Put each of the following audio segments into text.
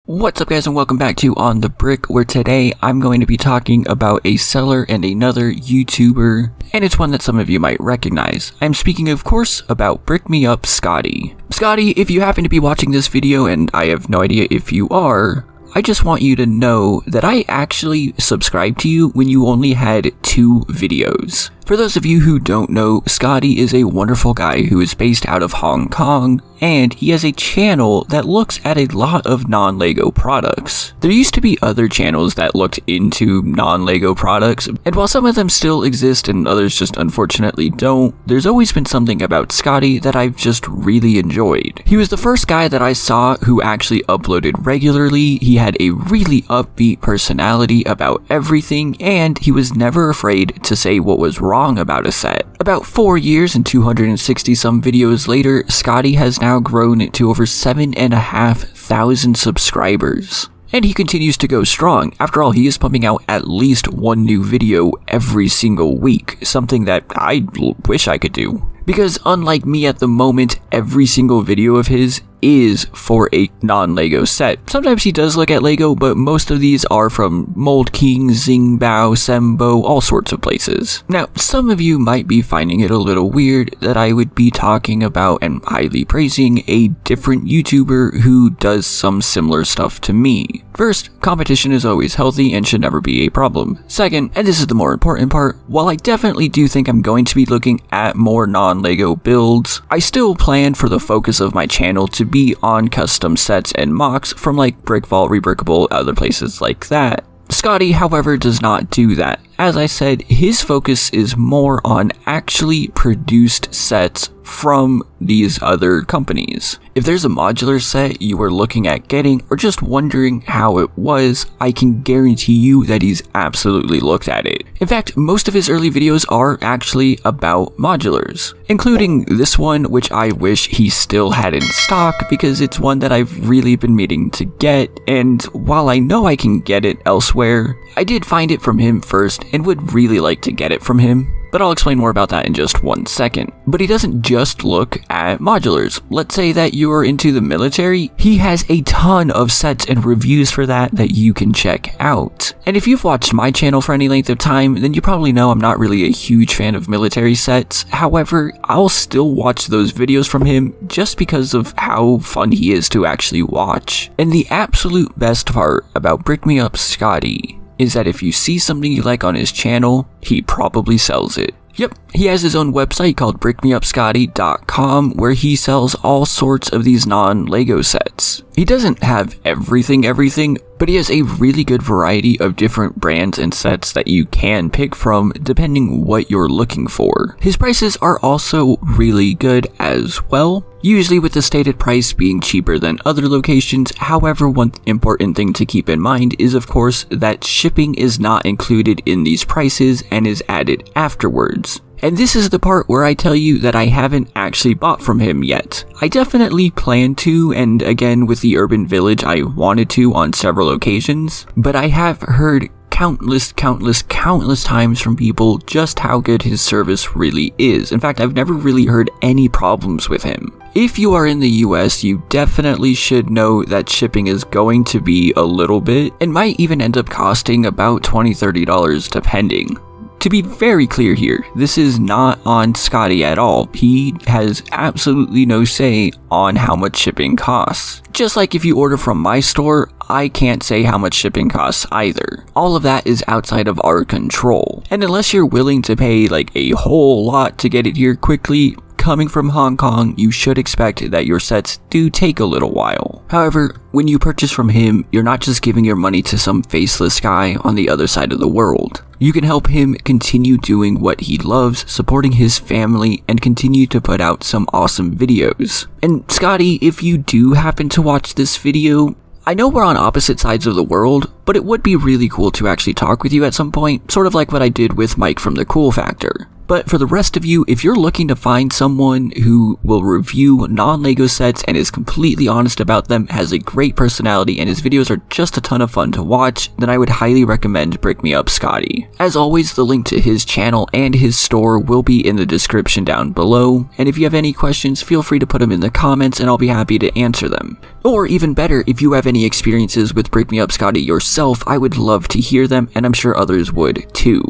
What's up guys, and welcome back to On The Brick, where today I'm going to be talking about a seller and another YouTuber, and it's one that some of you might recognize. I'm speaking of course about BMUS. Scottie, if you happen to be watching this video, and I have no idea if you are, I just want you to know that I actually subscribed to you when you only had 2 videos. For those of you who don't know, Scottie is a wonderful guy who is based out of Hong Kong, and he has a channel that looks at a lot of non-LEGO products. There used to be other channels that looked into non-LEGO products, and while some of them still exist and others just unfortunately don't, there's always been something about Scottie that I've just really enjoyed. He was the first guy that I saw who actually uploaded regularly. He had a really upbeat personality about everything, and he was never afraid to say what was wrong about a set. About 4 years and 260 some videos later, Scottie has now grown to over 7,500 subscribers. And he continues to go strong. After all, he is pumping out at least 1 new video every single week, something that I wish I could do. Because unlike me at the moment, every single video of his is for a non-LEGO set. Sometimes he does look at LEGO, but most of these are from Mold King, Xingbao, Sembo, all sorts of places. Now, some of you might be finding it a little weird that I would be talking about and highly praising a different YouTuber who does some similar stuff to me. First, competition is always healthy and should never be a problem. Second, and this is the more important part, while I definitely do think I'm going to be looking at more non-LEGO builds, I still plan for the focus of my channel to be on custom sets and mocks from like Brickvault, Rebrickable, other places like that. Scottie, however, does not do that. As I said, his focus is more on actually produced sets from these other companies. If there's a modular set you are looking at getting or just wondering how it was, I can guarantee you that he's absolutely looked at it. In fact, most of his early videos are actually about modulars, including this one, which I wish he still had in stock because it's one that I've really been meaning to get, and while I know I can get it elsewhere, I did find it from him first and would really like to get it from him. But I'll explain more about that in just 1 second. But he doesn't just look at modulars. Let's say that you are into the military, he has a ton of sets and reviews for that you can check out. And if you've watched my channel for any length of time, then you probably know I'm not really a huge fan of military sets. However, I'll still watch those videos from him just because of how fun he is to actually watch. And the absolute best part about BMUS is that if you see something you like on his channel, he probably sells it. Yep, he has his own website called brickmeupscottie.com where he sells all sorts of these non-LEGO sets. He doesn't have everything, but he has a really good variety of different brands and sets that you can pick from depending what you're looking for. His prices are also really good as well, usually with the stated price being cheaper than other locations. However, one important thing to keep in mind is of course that shipping is not included in these prices and is added afterwards. And this is the part where I tell you that I haven't actually bought from him yet. I definitely plan to, and again with the Urban Village I wanted to on several occasions, but I have heard countless times from people just how good his service really is. In fact, I've never really heard any problems with him. If you are in the US, you definitely should know that shipping is going to be a little bit, and might even end up costing about $20–30 depending. To be very clear here, this is not on Scottie at all. He has absolutely no say on how much shipping costs. Just like if you order from my store, I can't say how much shipping costs either. All of that is outside of our control. And unless you're willing to pay like a whole lot to get it here quickly, coming from Hong Kong, you should expect that your sets do take a little while. However, when you purchase from him, you're not just giving your money to some faceless guy on the other side of the world. You can help him continue doing what he loves, supporting his family, and continue to put out some awesome videos. And Scottie, if you do happen to watch this video, I know we're on opposite sides of the world, but it would be really cool to actually talk with you at some point, sort of like what I did with Mike from The Cool Factor. But for the rest of you, if you're looking to find someone who will review non-LEGO sets and is completely honest about them, has a great personality, and his videos are just a ton of fun to watch, then I would highly recommend brickmeupscottie. As always, the link to his channel and his store will be in the description down below, and if you have any questions, feel free to put them in the comments and I'll be happy to answer them. Or even better, if you have any experiences with brickmeupscottie yourself, I would love to hear them, and I'm sure others would too.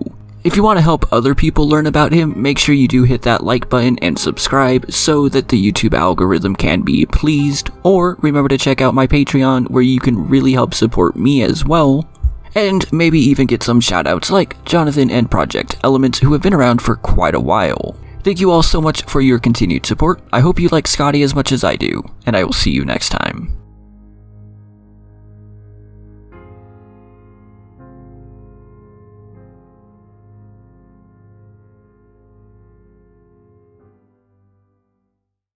If you want to help other people learn about him, make sure you do hit that like button and subscribe so that the YouTube algorithm can be pleased, or remember to check out my Patreon where you can really help support me as well, and maybe even get some shoutouts like Jonathan and Project Elements who have been around for quite a while. Thank you all so much for your continued support. I hope you like Scottie as much as I do, and I will see you next time.